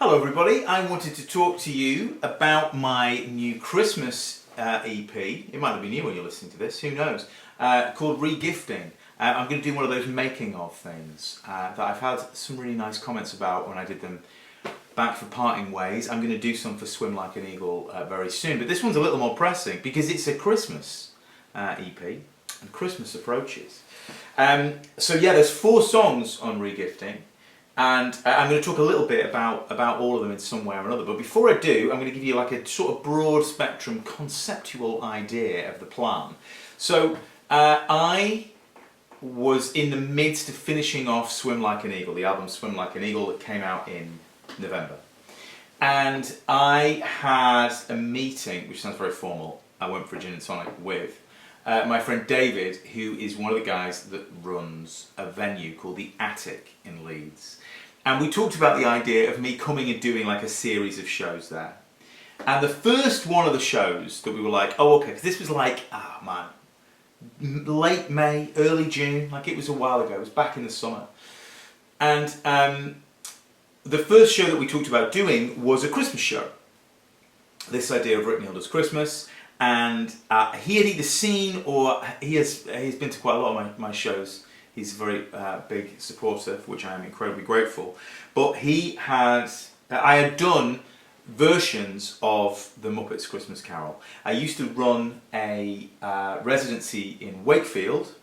Hello everybody, I wanted to talk to you about my new Christmas EP. It might not be new when you're listening to this, who knows, called Regifting. I'm going to do one of those making of things that I've had some really nice comments about when I did them back for Parting Ways. I'm going to do some for Swim Like an Eagle very soon, but this one's a little more pressing because it's a Christmas EP and Christmas approaches. So yeah, there's 4 songs on Regifting. And I'm going to talk a little bit about all of them in some way or another. But before I do, I'm going to give you like a sort of broad spectrum conceptual idea of the plan. So I was in the midst of finishing off Swim Like an Eagle, the album Swim Like an Eagle that came out in November. And I had a meeting, which sounds very formal, I went for a gin and tonic with my friend David, who is one of the guys that runs a venue called the Attic in Leeds. And we talked about the idea of me coming and doing like a series of shows there. And the first one of the shows that we were like, oh okay, because this was like, late May, early June, like it was a while ago, it was back in the summer. And the first show that we talked about doing was a Christmas show. This idea of Rick Hilda's Christmas. And he had either seen or he's been to quite a lot of my shows. He's a very big supporter, for which I am incredibly grateful. But I had done versions of the Muppets Christmas Carol. I used to run a residency in Wakefield,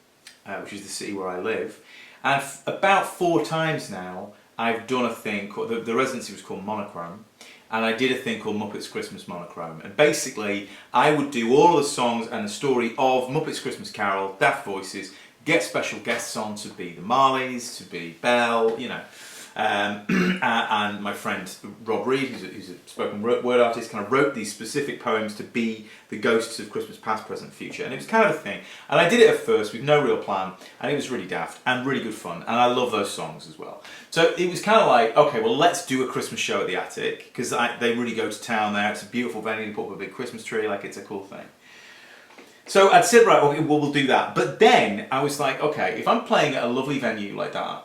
which is the city where I live. And about 4 times now, I've done a thing called, the residency was called Monochrome. And I did a thing called Muppets Christmas Monochrome. And basically, I would do all of the songs and the story of Muppets Christmas Carol, Daft Voices, get special guests on to be the Marleys, to be Belle, you know. And my friend Rob Reed, who's a spoken word artist, kind of wrote these specific poems to be the ghosts of Christmas past, present, future. And it was kind of a thing. And I did it at first with no real plan, and it was really daft and really good fun. And I love those songs as well. So it was kind of like, okay, well, let's do a Christmas show at the Attic, because they really go to town there. It's a beautiful venue to put up a big Christmas tree, like it's a cool thing. So I'd said, right, okay, well, we'll do that. But then I was like, okay, if I'm playing at a lovely venue like that,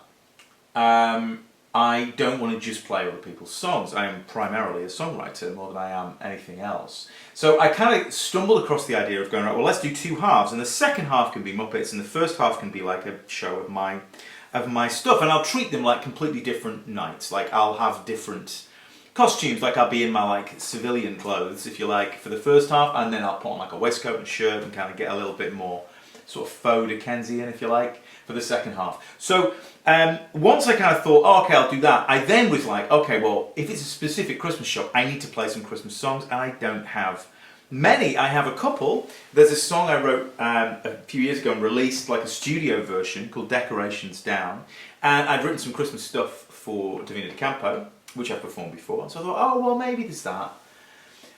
I don't want to just play other people's songs. I am primarily a songwriter more than I am anything else. So I kind of stumbled across the idea of going, right, well, let's do 2 halves, and the second half can be Muppets, and the first half can be like a show of my stuff, and I'll treat them like completely different nights. Like I'll have different costumes, like I'll be in my like civilian clothes, if you like, for the first half, and then I'll put on like a waistcoat and shirt and kind of get a little bit more sort of faux Dickensian, if you like, for the second half. So once I kind of thought, oh, okay, I'll do that, I then was like, okay, well, if it's a specific Christmas show, I need to play some Christmas songs, and I don't have many. I have a couple. There's a song I wrote a few years ago and released like a studio version called Decorations Down, and I'd written some Christmas stuff for Davina De Campo, which I've performed before, so I thought, oh, well, maybe there's that.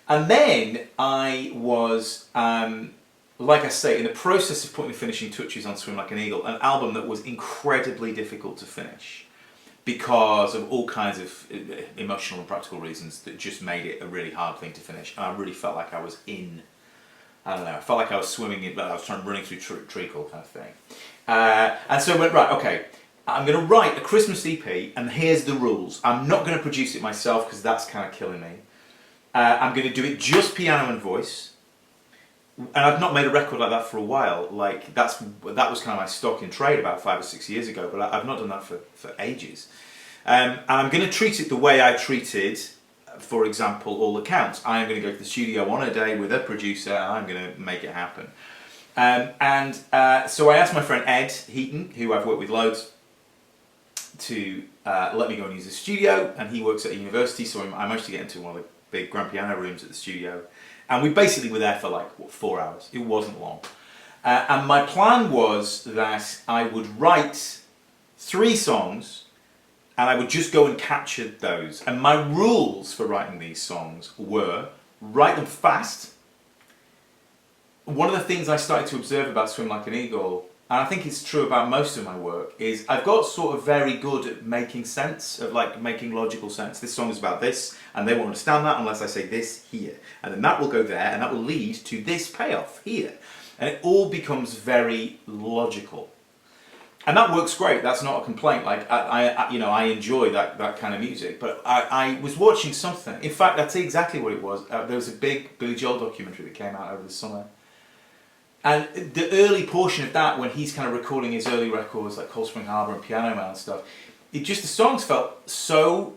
And then I was, like I say, in the process of putting the finishing touches on Swim Like an Eagle, an album that was incredibly difficult to finish because of all kinds of emotional and practical reasons that just made it a really hard thing to finish. And I really felt like I was I felt like I was swimming in, but I was running through treacle kind of thing. And so I went, right, okay, I'm going to write a Christmas EP, and here's the rules. I'm not going to produce it myself because that's kind of killing me. I'm going to do it just piano and voice. And I've not made a record like that for a while. Like that was kind of my stock in trade about 5 or 6 years ago, but I've not done that for ages. And I'm going to treat it the way I treated, for example, All the Counts. I am going to go to the studio on a day with a producer, and I'm going to make it happen. So I asked my friend Ed Heaton, who I've worked with loads, to let me go and use the studio, and he works at a university, so I managed to get into one of the big grand piano rooms at the studio. And we basically were there for like, 4 hours. It wasn't long. And my plan was that I would write 3 songs and I would just go and capture those. And my rules for writing these songs were, write them fast. One of the things I started to observe about Swim Like an Eagle, and I think it's true about most of my work, is I've got sort of very good at making sense, of like making logical sense. This song is about this, and they won't understand that unless I say this here. And then that will go there, and that will lead to this payoff here. And it all becomes very logical. And that works great. That's not a complaint. Like I enjoy that kind of music. But I was watching something. In fact, I'll tell you exactly what it was. There was a big Billy Joel documentary that came out over the summer. And the early portion of that, when he's kind of recording his early records like Cold Spring Harbor and Piano Man and stuff, the songs felt so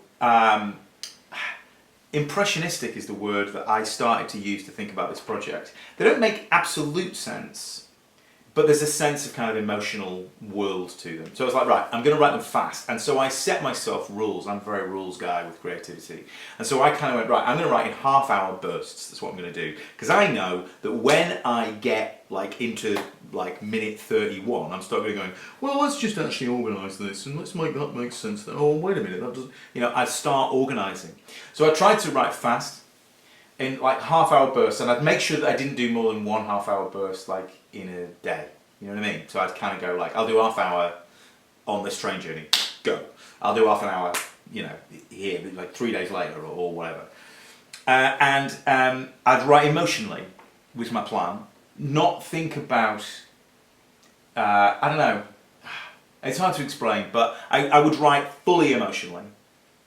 impressionistic is the word that I started to use to think about this project. They don't make absolute sense, but there's a sense of kind of emotional world to them. So I was like, right, I'm going to write them fast. And so I set myself rules. I'm a very rules guy with creativity. And so I kind of went, right, I'm going to write in half-hour bursts. That's what I'm going to do. Because I know that when I get like into like minute 31, I'm starting going, well, let's just actually organise this and let's make that make sense. Oh, wait a minute, that doesn't... You know, I start organising. So I tried to write fast in like half-hour bursts, and I'd make sure that I didn't do more than one half-hour burst like in a day. You know what I mean? So I'd kind of go like, I'll do half hour on this train journey, go. I'll do half an hour, you know, here, like 3 days later or whatever. And I'd write emotionally, was my plan. Not think about, I don't know, it's hard to explain, but I would write fully emotionally,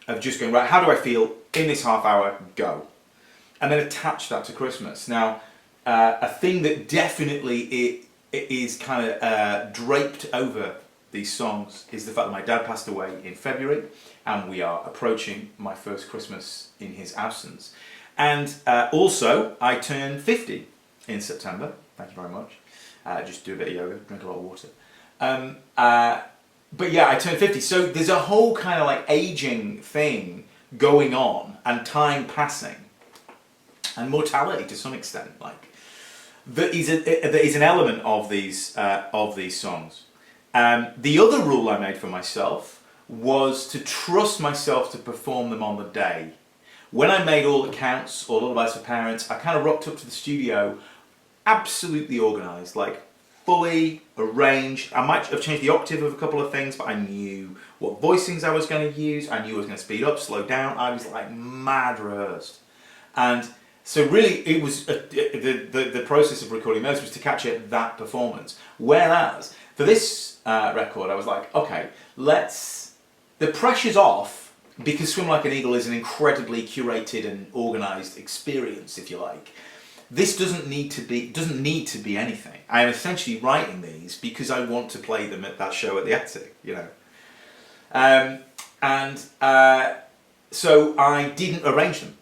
of just going, right, how do I feel in this half hour, go. And then attach that to Christmas. Now, a thing that definitely it is kind of draped over these songs is the fact that my dad passed away in February, and we are approaching my first Christmas in his absence. And also, I turn 50 in September. Thank you very much. Just do a bit of yoga, drink a lot of water. But yeah, I turn 50. So there's a whole kind of like aging thing going on, and time passing, and mortality to some extent, like. That is an element of these songs. The other rule I made for myself was to trust myself to perform them on the day. When I made All That Counts or Lullabies for Parents, I kind of rocked up to the studio absolutely organised, like fully arranged. I might have changed the octave of a couple of things, but I knew what voicings I was going to use. I knew I was going to speed up, slow down. I was like mad rehearsed. And so really, it was the process of recording those was to capture that performance. Whereas for this record, I was like, okay, the pressure's off, because Swim Like an Eagle is an incredibly curated and organised experience, if you like. This doesn't need to be anything. I am essentially writing these because I want to play them at that show at the Attic, you know. So I didn't arrange them.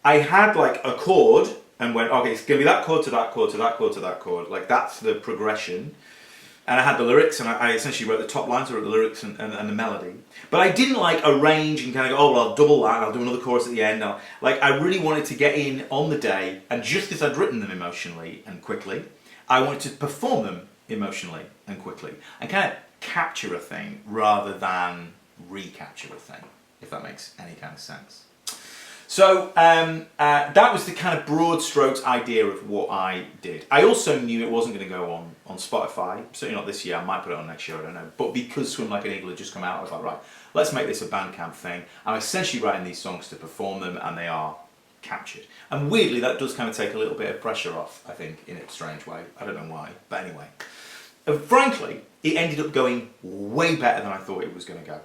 I had like a chord and went, okay, it's going to be that chord to that chord to that chord to that chord. Like that's the progression. And I had the lyrics, and I essentially wrote the top lines, I wrote the lyrics and the melody. But I didn't like arrange and kind of go, oh, well, I'll double that and I'll do another chorus at the end. Like I really wanted to get in on the day, and just as I'd written them emotionally and quickly, I wanted to perform them emotionally and quickly and kind of capture a thing rather than recapture a thing, if that makes any kind of sense. So that was the kind of broad strokes idea of what I did. I also knew it wasn't going to go on Spotify, certainly not this year. I might put it on next year, I don't know. But because Swim Like an Eagle had just come out, I was like, right, let's make this a Bandcamp thing. I'm essentially writing these songs to perform them, and they are captured. And weirdly, that does kind of take a little bit of pressure off, I think, in a strange way. I don't know why, but anyway. Frankly, it ended up going way better than I thought it was going to go.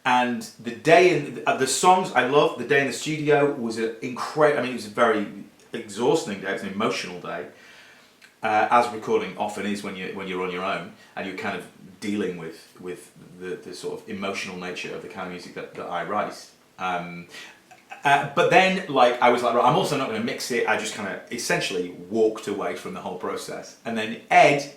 And the day in the songs I love, the day in the studio was an incredible. I mean, it was a very exhausting day. It was an emotional day, as recording often is when you're on your own and you're kind of dealing with the sort of emotional nature of the kind of music that I write. But then, like, I was like, right, I'm also not going to mix it. I just kind of essentially walked away from the whole process, and then Ed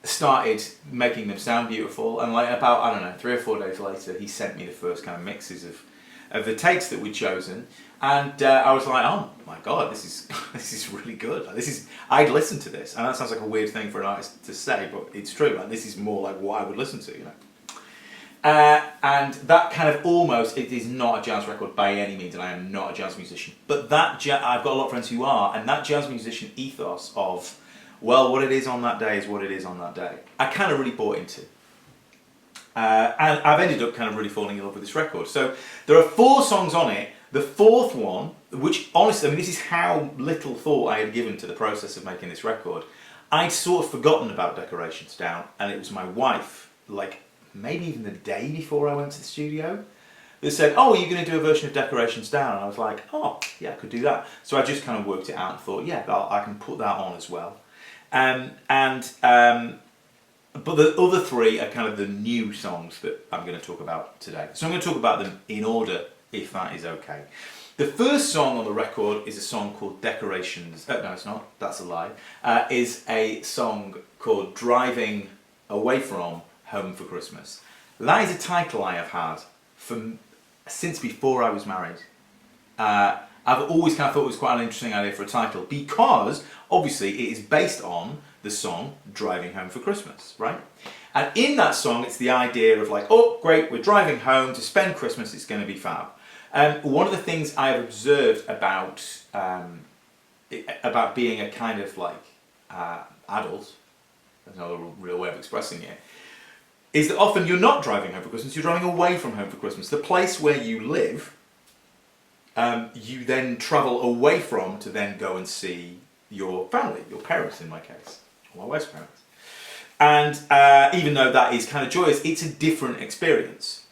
started making them sound beautiful, and like about, I don't know, 3 or 4 days later, he sent me the first kind of mixes of the takes that we'd chosen, and I was like, oh my god, this is really good. Like, I'd listen to this, and that sounds like a weird thing for an artist to say, but it's true. Like, this is more like what I would listen to, you know. And that kind of almost, it is not a jazz record by any means, and I am not a jazz musician, but that I've got a lot of friends who are, and that jazz musician ethos of, well, what it is on that day is what it is on that day, I kind of really bought into. And I've ended up kind of really falling in love with this record. So there are 4 songs on it. The 4th one, which honestly, I mean, this is how little thought I had given to the process of making this record. I'd sort of forgotten about Decorations Down, and it was my wife, like maybe even the day before I went to the studio, that said, "Oh, you're going to do a version of Decorations Down?" And I was like, "Oh, yeah, I could do that." So I just kind of worked it out and thought, yeah, I can put that on as well. But the other three are kind of the new songs that I'm going to talk about today. So I'm going to talk about them in order, if that is okay. The first song on the record is a song called Decorations... no, it's not. That's a lie. Is a song called Driving Away From Home for Christmas. That is a title I have had since before I was married. I've always kind of thought it was quite an interesting idea for a title because, obviously, it is based on the song Driving Home for Christmas, right? And in that song, it's the idea of like, oh, great, we're driving home to spend Christmas, it's going to be fab. One of the things I have observed about being a kind of like adult, there's no real way of expressing it, is that often you're not driving home for Christmas, you're driving away from home for Christmas. The place where you live, you then travel away from to then go and see your family, your parents in my case, or my wife's parents. And even though that is kind of joyous, it's a different experience.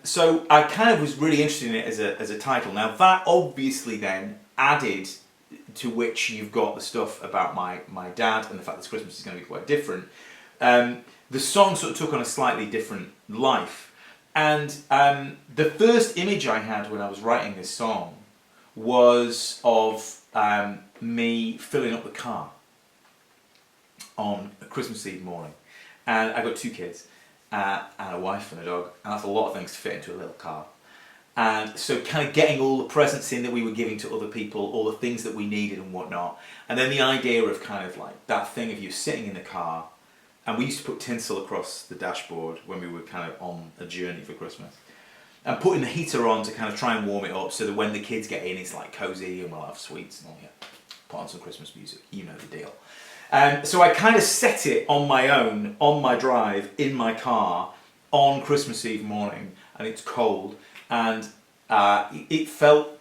So I kind of was really interested in it as a title. Now that obviously then added to which you've got the stuff about my dad and the fact that Christmas is going to be quite different. The song sort of took on a slightly different life. And the first image I had when I was writing this song was of me filling up the car on a Christmas Eve morning. And I got 2 kids. And a wife and a dog, and that's a lot of things to fit into a little car. And so kind of getting all the presents in that we were giving to other people, all the things that we needed and whatnot, and then the idea of kind of like that thing of you sitting in the car, and we used to put tinsel across the dashboard when we were kind of on a journey for Christmas, and putting the heater on to kind of try and warm it up so that when the kids get in it's like cosy and we'll have sweets and all that. Put on some Christmas music, you know the deal. So I kind of set it on my own, on my drive, in my car, on Christmas Eve morning, and it's cold, and it felt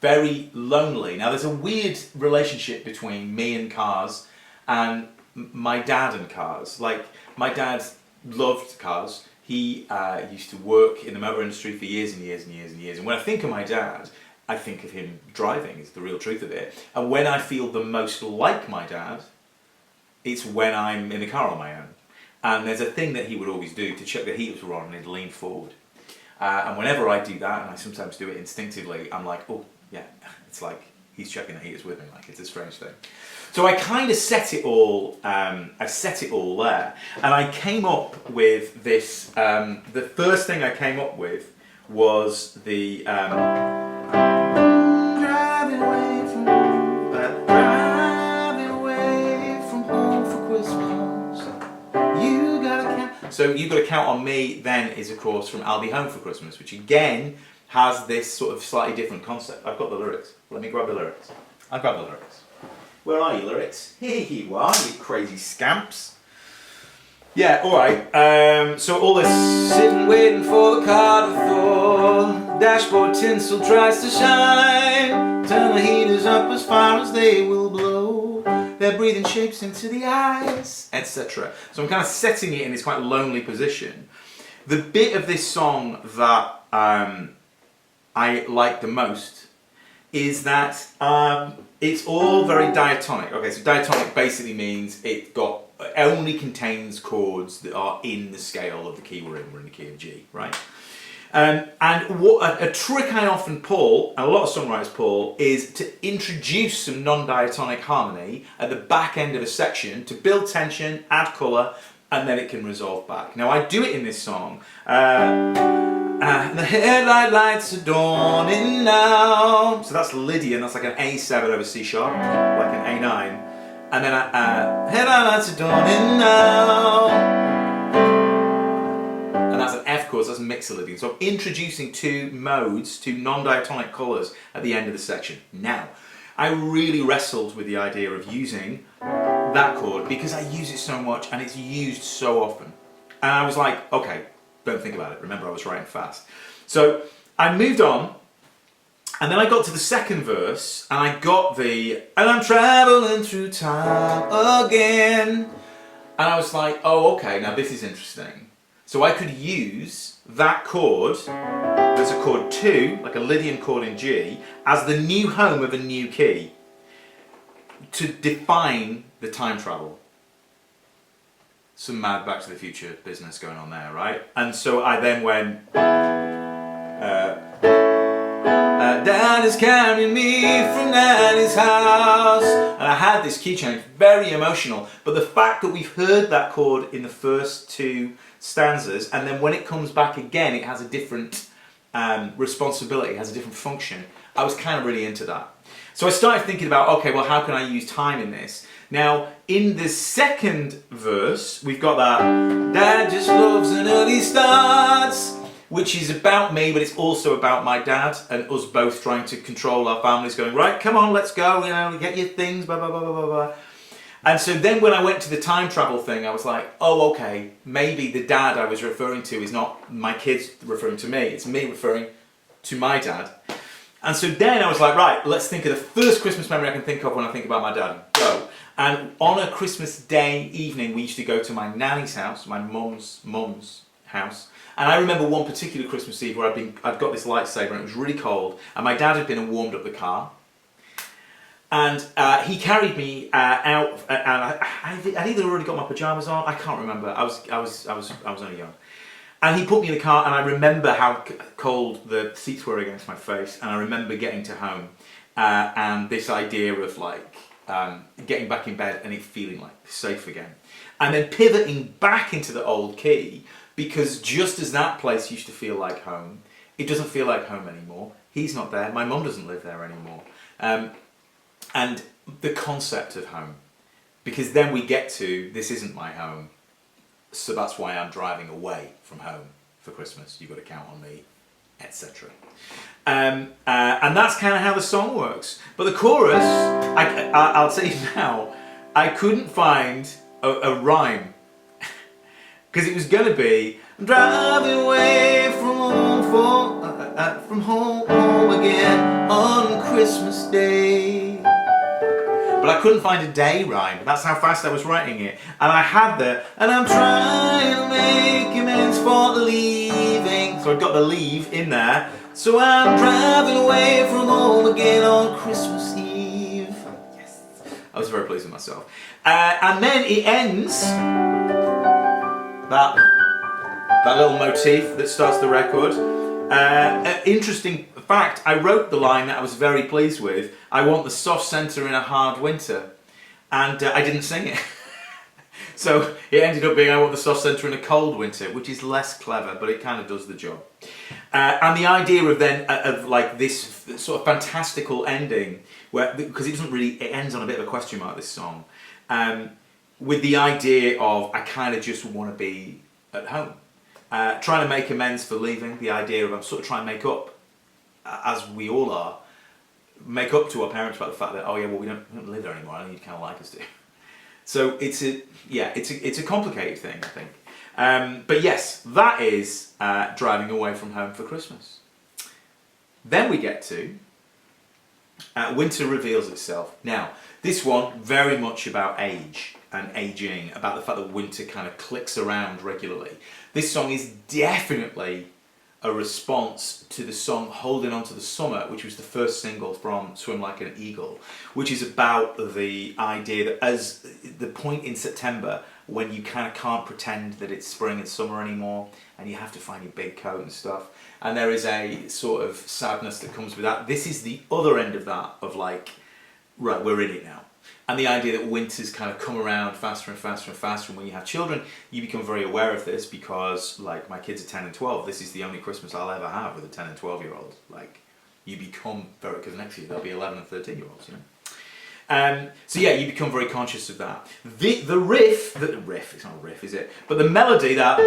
very lonely. Now there's a weird relationship between me and cars, and my dad and cars. Like, my dad loved cars. He used to work in the motor industry for years and years and years and years, and when I think of my dad, I think of him driving, is the real truth of it. And when I feel the most like my dad, it's when I'm in the car on my own. And there's a thing that he would always do to check the heaters were on, and he'd lean forward. And whenever I do that, and I sometimes do it instinctively, I'm like, oh, yeah, it's like he's checking the heaters with me, like it's a strange thing. So I kind of set it all, there. And I came up with this, the first thing I came up with was the... driving away from home for Christmas. You gotta count. So You Gotta Count on Me then is of course from I'll Be Home for Christmas, which again has this sort of slightly different concept. I've got the lyrics. Let me grab the lyrics. I've got the lyrics. Where are you, lyrics? Here you are, you crazy scamps. Yeah, alright. So all this sitting waiting for the car to thaw, dashboard tinsel tries to shine, turn the heaters up as far as they will blow, they're breathing shapes into the eyes, etc. So I'm kind of setting it in this quite lonely position. The bit of this song that I like the most is that it's all very diatonic. Okay, so diatonic basically means it only contains chords that are in the scale of the key we're in. We're in the key of G, right? And what a trick I often pull, and a lot of songwriters pull, is to introduce some non-diatonic harmony at the back end of a section to build tension, add colour, and then it can resolve back. Now I do it in this song. The headlight lights are dawning now. So that's Lydian, that's like an A7 over C sharp, like an A9. And then headlight lights are dawning now. And that's an F chord, so that's Mixolydian. So I'm introducing 2 modes, 2 non-diatonic colours at the end of the section. Now, I really wrestled with the idea of using that chord because I use it so much and it's used so often. And I was like, okay, don't think about it. Remember, I was writing fast. So I moved on And then I got to the second verse, and I got the, and I'm traveling through time again. And I was like, oh, okay, now this is interesting. So I could use that chord, that's a chord 2, like a Lydian chord in G, as the new home of a new key to define the time travel. Some mad Back to the Future business going on there, right? And so I then went, Dad is carrying me from Nanny's house. And I had this key change, very emotional. But the fact that we've heard that chord in the first 2 stanzas, and then when it comes back again, it has a different responsibility, it has a different function. I was kind of really into that. So I started thinking about, okay, well, how can I use time in this? Now, in the second verse, we've got that, Dad just loves an early starts, which is about me, but it's also about my dad and us both trying to control our families, going, right, come on, let's go, you know, get your things, blah, blah, blah, blah, blah, blah. And so then when I went to the time travel thing, I was like, oh, okay, maybe the dad I was referring to is not my kids referring to me, it's me referring to my dad. And so then I was like, right, let's think of the first Christmas memory I can think of when I think about my dad. Go. And on a Christmas Day evening, we used to go to my nanny's house, my mum's house. And I remember one particular Christmas Eve where I'd got this lightsaber and it was really cold, and my dad had been and warmed up the car. And he carried me out, and I'd either already got my pajamas on, I can't remember, I was only young. And he put me in the car, and I remember how cold the seats were against my face, and I remember getting to home, and this idea of like, getting back in bed and it feeling like safe again. And then pivoting back into the old key, because just as that place used to feel like home, it doesn't feel like home anymore. He's not there, my mum doesn't live there anymore. And the concept of home, because then we get to, this isn't my home, so that's why I'm driving away from home for Christmas, you've got to count on me, etc. And that's kind of how the song works. But the chorus, I'll tell you now, I couldn't find a rhyme. Because it was going to be, I'm driving away from home again on Christmas Day. But I couldn't find a day rhyme. That's how fast I was writing it. And I had the, and I'm trying to make amends for the leaving. So I've got the leave in there. So I'm driving away from home again on Christmas Eve. Yes. I was very pleased with myself. And then it ends, that little motif that starts the record. Interesting fact, I wrote the line that I was very pleased with. I want the soft centre in a hard winter. And I didn't sing it. So it ended up being I want the soft centre in a cold winter, which is less clever, but it kind of does the job. And the idea of then, of like this sort of fantastical ending, where, because it doesn't really, it ends on a bit of a question mark, this song, with the idea of I kind of just want to be at home. Trying to make amends for leaving, the idea of I'm sort of trying to make up, as we all are, make up to our parents about the fact that, oh yeah, well we don't live there anymore, I know you'd kind of like us to. So it's a complicated thing, I think. But yes, that is driving away from home for Christmas. Then we get to Winter Reveals Itself. Now, this one, very much about age and aging, about the fact that winter kind of clicks around regularly. This song is definitely a response to the song Holding On to the Summer, which was the first single from Swim Like an Eagle, which is about the idea that as the point in September when you kind of can't pretend that it's spring and summer anymore, and you have to find your big coat and stuff, and there is a sort of sadness that comes with that. This is the other end of that, of like, right, we're in it now. And the idea that winters kind of come around faster and faster and faster, and when you have children, you become very aware of this, because like my kids are 10 and 12, this is the only Christmas I'll ever have with a 10 and 12 year old. Like, you become very, because next year they'll be 11 and 13 year olds, you know. So yeah, you become very conscious of that. The riff, it's not a riff, is it? But the melody, that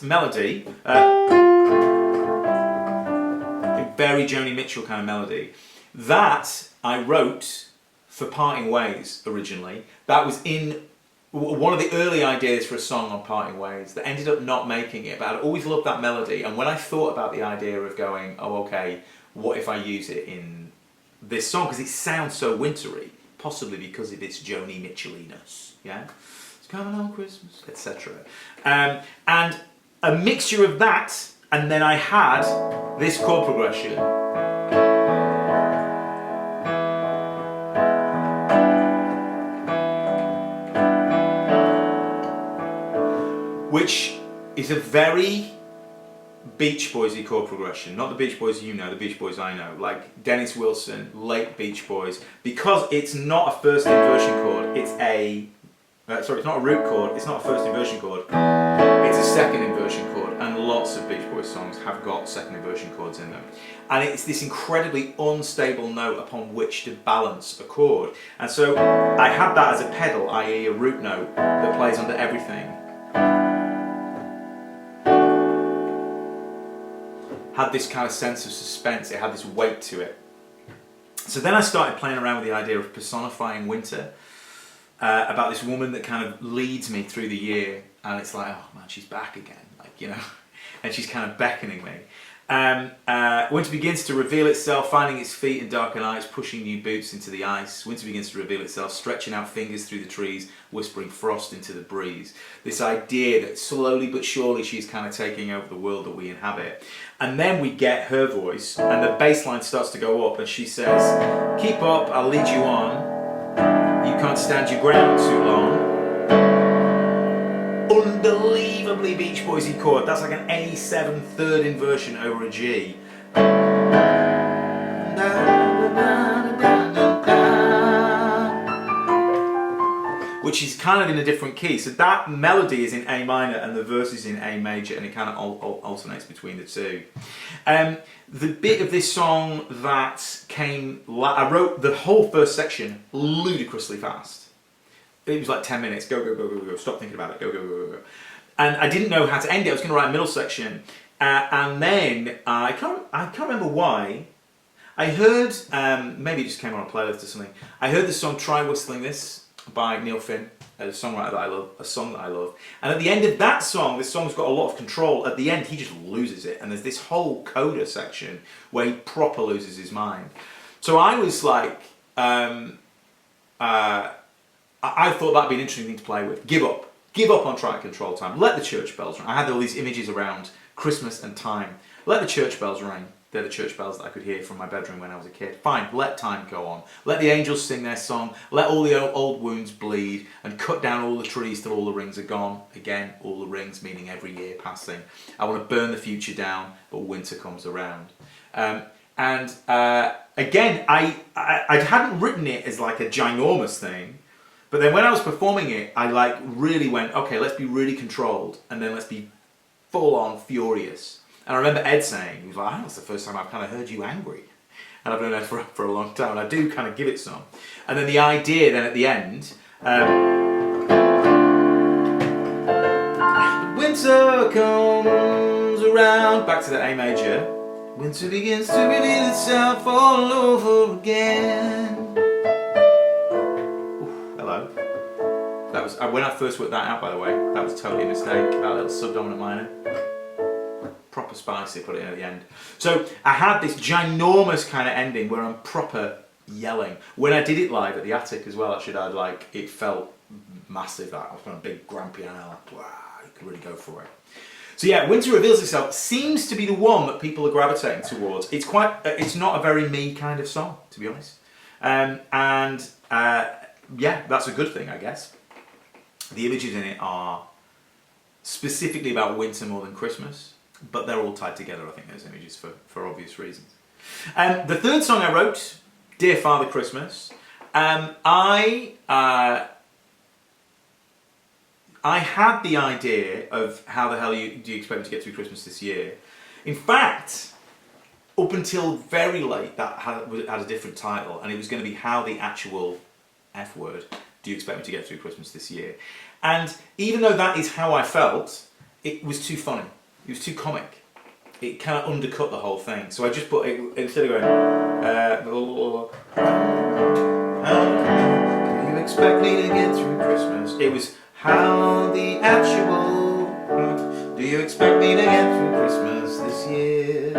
melody, very Joni Mitchell kind of melody, that I wrote for Parting Ways originally. That was in one of the early ideas for a song on Parting Ways that ended up not making it, but I'd always loved that melody. And when I thought about the idea of going, oh, okay, what if I use it in this song? Because it sounds so wintry, possibly because of its Joni Mitchell-iness, yeah? It's coming on Christmas, etc. And a mixture of that, and then I had this chord progression. Which is a very Beach Boys-y chord progression. Not the Beach Boys you know, the Beach Boys I know. Like Dennis Wilson, late Beach Boys. Because it's not a first inversion chord, it's a... it's not a root chord, it's not a first inversion chord. It's a second inversion chord. And lots of Beach Boys songs have got second inversion chords in them. And it's this incredibly unstable note upon which to balance a chord. And so I had that as a pedal, i.e. a root note that plays under everything. Had this kind of sense of suspense, it had this weight to it. So then I started playing around with the idea of personifying winter, about this woman that kind of leads me through the year, and it's like, oh man, she's back again, like, you know, and she's kind of beckoning me. Winter begins to reveal itself, finding its feet in darker nights, pushing new boots into the ice. Winter begins to reveal itself, stretching out fingers through the trees, whispering frost into the breeze. This idea that slowly but surely she's kind of taking over the world that we inhabit. And then we get her voice, and the bass line starts to go up, and she says, keep up, I'll lead you on. You can't stand your ground too long. Unbelievably Beach Boys-y chord. That's like an A7 third inversion over a G. Which is kind of in a different key. So that melody is in A minor and the verse is in A major, and it kind of alternates between the two. The bit of this song that came... I wrote the whole first section ludicrously fast. It was like 10 minutes, go, go, go, go, go, stop thinking about it, go, go, go, go, go. And I didn't know how to end it. I was going to write a middle section. And then, I can't remember why, I heard, maybe it just came on a playlist or something, I heard the song Try Whistling This by Neil Finn, a songwriter that I love, a song that I love. And at the end of that song, this song's got a lot of control. At the end, he just loses it. And there's this whole coda section where he proper loses his mind. So I was like, I thought that'd be an interesting thing to play with. Give up. Give up on trying to control time. Let the church bells ring. I had all these images around Christmas and time. Let the church bells ring. They're the church bells that I could hear from my bedroom when I was a kid. Fine, let time go on. Let the angels sing their song. Let all the old wounds bleed. And cut down all the trees till all the rings are gone. Again, all the rings, meaning every year passing. I want to burn the future down, but winter comes around. Again, I hadn't written it as like a ginormous thing. But then when I was performing it, I like really went, okay, let's be really controlled, and then let's be full on furious. And I remember Ed saying, he was like, I think that's the first time I've kind of heard you angry. And I've known Ed for a long time, and I do kind of give it some. And then the idea then at the end, winter comes around, back to the A major, winter begins to reveal itself all over again. That was, when I first worked that out, by the way, that was totally a mistake, that little subdominant minor. Proper spicy, put it in at the end. So I had this ginormous kind of ending where I'm proper yelling. When I did it live at the Attic as well, actually, it felt massive. I was on a big grand piano, like, wow, you could really go for it. So yeah, Winter Reveals Itself seems to be the one that people are gravitating towards. It's not a very me kind of song, to be honest. Yeah, that's a good thing, I guess. The images in it are specifically about winter more than Christmas, but they're all tied together, I think, those images, for obvious reasons. The third song I wrote, Dear Father Christmas, I had the idea of how the hell do you expect me to get through Christmas this year. In fact, up until very late, that had a different title, and it was going to be How the Actual F Word Do You Expect Me to Get Through Christmas This Year? And even though that is how I felt, it was too funny. It was too comic. It kind of undercut the whole thing. So I just put it, instead of going, how do you expect me to get through Christmas? It was how the actual do you expect me to get through Christmas this year?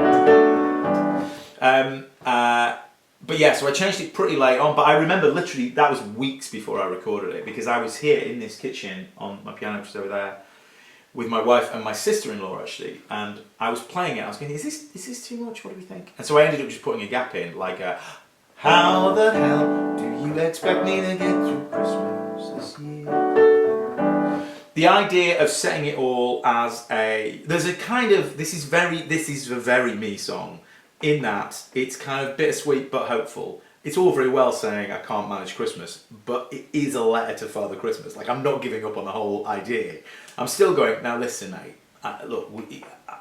But yeah, so I changed it pretty late on, but I remember literally that was weeks before I recorded it, because I was here in this kitchen on my piano just over there with my wife and my sister-in-law actually, and I was playing it. I was going, is this too much? What do we think? And so I ended up just putting a gap in, like how the hell do you expect me to get through Christmas this year? The idea of setting it all as there's a kind of, this is a very me song, in that it's kind of bittersweet but hopeful. It's all very well saying I can't manage Christmas, but it is a letter to Father Christmas. Like, I'm not giving up on the whole idea. I'm still going, now listen mate, look,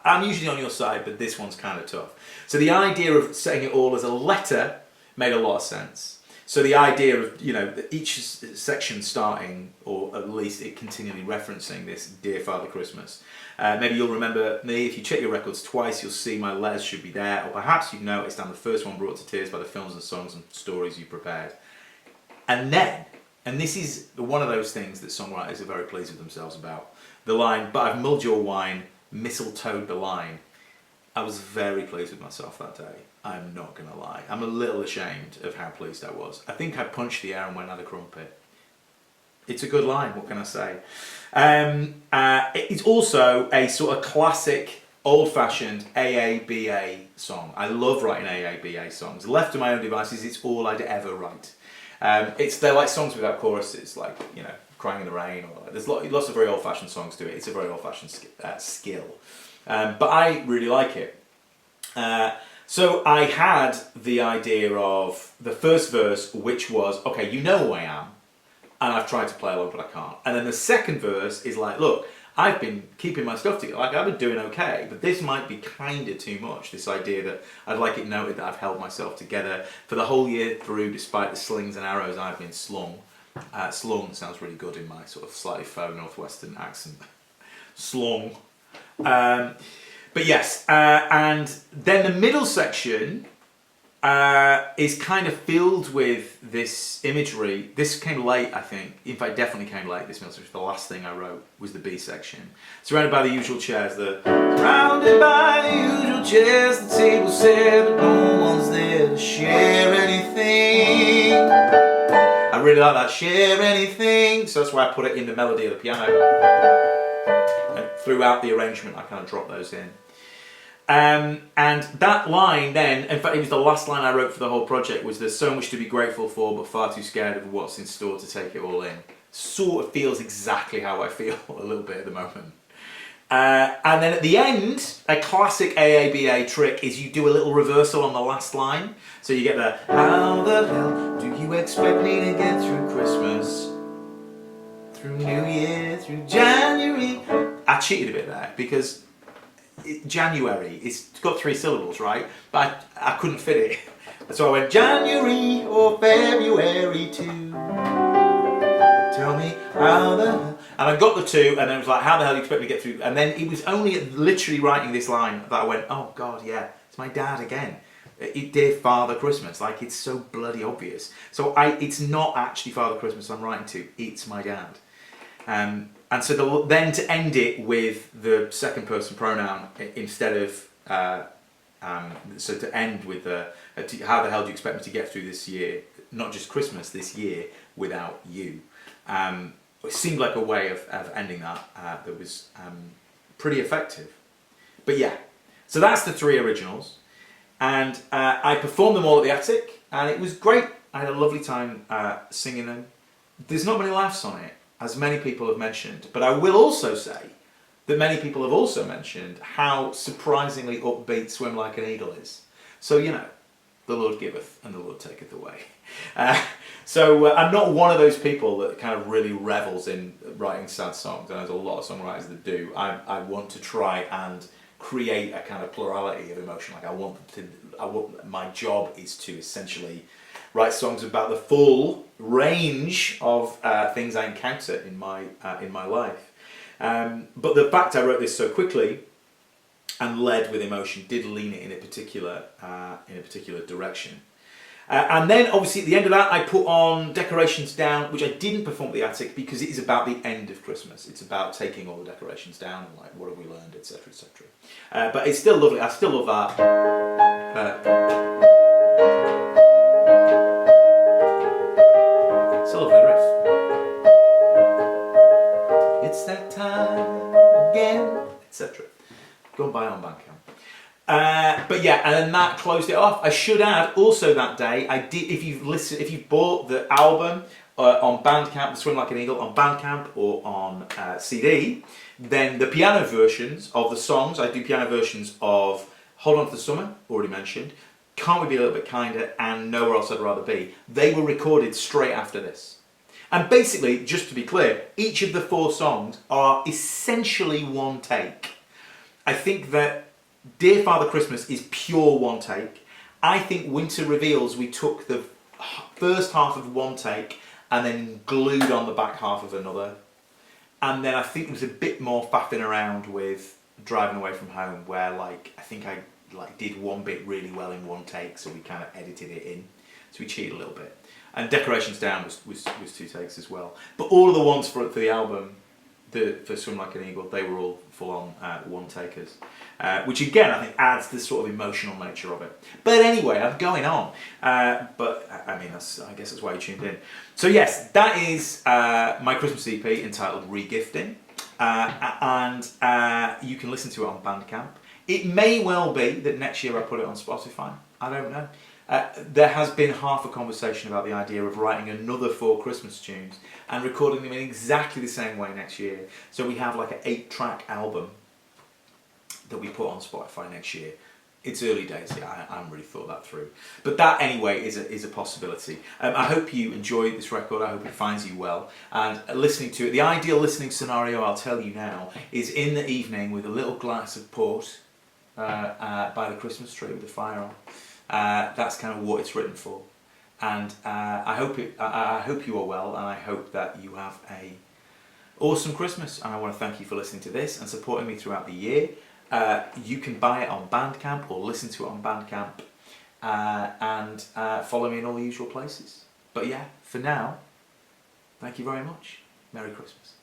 I'm usually on your side, but this one's kind of tough. So the idea of setting it all as a letter made a lot of sense. So the idea of, you know, each section starting, or at least it continually referencing this Dear Father Christmas. Maybe you'll remember me, if you check your records twice, you'll see my letters should be there, or perhaps you've noticed I'm the first one brought to tears by the films and songs and stories you prepared. And then, and this is one of those things that songwriters are very pleased with themselves about, the line, but I've mulled your wine, mistletoed the line. I was very pleased with myself that day. I'm not going to lie. I'm a little ashamed of how pleased I was. I think I punched the air and went at a crumpet. It's a good line, what can I say? It's also a sort of classic, old-fashioned AABA song. I love writing AABA songs. Left to my own devices, it's all I'd ever write. They're like songs without choruses, like, you know, Crying in the Rain. Or there's lots of very old-fashioned songs to it. It's a very old-fashioned skill. But I really like it. So I had the idea of the first verse, which was, okay, you know who I am, and I've tried to play along, but I can't. And then the second verse is like, look, I've been keeping my stuff together, like I've been doing okay, but this might be kind of too much, this idea that I'd like it noted that I've held myself together for the whole year through, despite the slings and arrows I've been slung. Slung sounds really good in my sort of slightly faux northwestern accent. Slung. But yes, and then the middle section is kind of filled with this imagery. This came late, I think. In fact, definitely came late, this middle section. The last thing I wrote was the B section. Surrounded by the usual chairs, surrounded by the usual chairs, the table set, but no one's there to share anything. I really like that, share anything, so that's why I put it in the melody of the piano. Throughout the arrangement, I kind of drop those in. And that line then, in fact it was the last line I wrote for the whole project, was there's so much to be grateful for but far too scared of what's in store to take it all in. Sort of feels exactly how I feel a little bit at the moment. And then at the end, a classic AABA trick is you do a little reversal on the last line. So you get the, how the hell do you expect me to get through Christmas? Through New Year, through January. I cheated a bit there because January, it's got 3 syllables, right? But I couldn't fit it. So I went January or February too. Tell me how the hell. And I got the 2, and then it was like, how the hell do you expect me to get through? And then it was only at literally writing this line that I went, oh God, yeah, it's my dad again. Dear Father Christmas, like it's so bloody obvious. So it's not actually Father Christmas I'm writing to, it's my dad. And so then to end it with the second person pronoun instead of, so to end with how the hell do you expect me to get through this year, not just Christmas, this year without you. It seemed like a way of ending that that was pretty effective. But yeah, so that's the 3 originals. And I performed them all at the Attic, and it was great. I had a lovely time singing them. There's not many laughs on it, as many people have mentioned, but I will also say that many people have also mentioned how surprisingly upbeat Swim Like an Eagle is. So, you know, the Lord giveth and the Lord taketh away. So I'm not one of those people that kind of really revels in writing sad songs, and there's a lot of songwriters that do. I want to try and create a kind of plurality of emotion. Like my job is to essentially write songs about the full range of things I encounter in my life. But the fact I wrote this so quickly and led with emotion did lean it in a particular direction. And then obviously at the end of that I put on Decorations Down, which I didn't perform at the Attic because it is about the end of Christmas. It's about taking all the decorations down and like what have we learned, etc, etc. But it's still lovely. I still love that. It's a lovely riff. It's that time again, etc. Go and buy it on Bandcamp. But yeah, and then that closed it off. I should add also that day I did. If you've bought the album on Bandcamp, Swim Like an Eagle on Bandcamp or on CD, then the piano versions of the songs, I do piano versions of Hold On to the Summer, already mentioned, Can't We Be a Little Bit Kinder, and Nowhere Else I'd Rather Be. They were recorded straight after this. And basically, just to be clear, each of the 4 songs are essentially one take. I think that Dear Father Christmas is pure one take. I think Winter Reveals, we took the first half of one take and then glued on the back half of another. And then I think there was a bit more faffing around with Driving Away From Home, where like I think I like did one bit really well in one take, so we kind of edited it in. So we cheated a little bit. And Decorations Down was 2 takes as well. But all of the ones for the album, for Swim Like an Eagle, they were all full on one takers. Which again I think adds the sort of emotional nature of it. But anyway, I'm going on. But I mean, I guess that's why you tuned in. So yes, that is my Christmas EP entitled Regifting. And you can listen to it on Bandcamp. It may well be that next year I put it on Spotify. I don't know. There has been half a conversation about the idea of writing another 4 Christmas tunes and recording them in exactly the same way next year. So we have like an 8-track album that we put on Spotify next year. It's early days here, I haven't really thought that through. But that anyway is a possibility. I hope you enjoyed this record, I hope it finds you well. And listening to it, the ideal listening scenario, I'll tell you now, is in the evening with a little glass of port by the Christmas tree with the fire on. That's kind of what it's written for. And I hope you are well, and I hope that you have a awesome Christmas. And I want to thank you for listening to this and supporting me throughout the year. You can buy it on Bandcamp or listen to it on Bandcamp and follow me in all the usual places. But yeah, for now, thank you very much. Merry Christmas.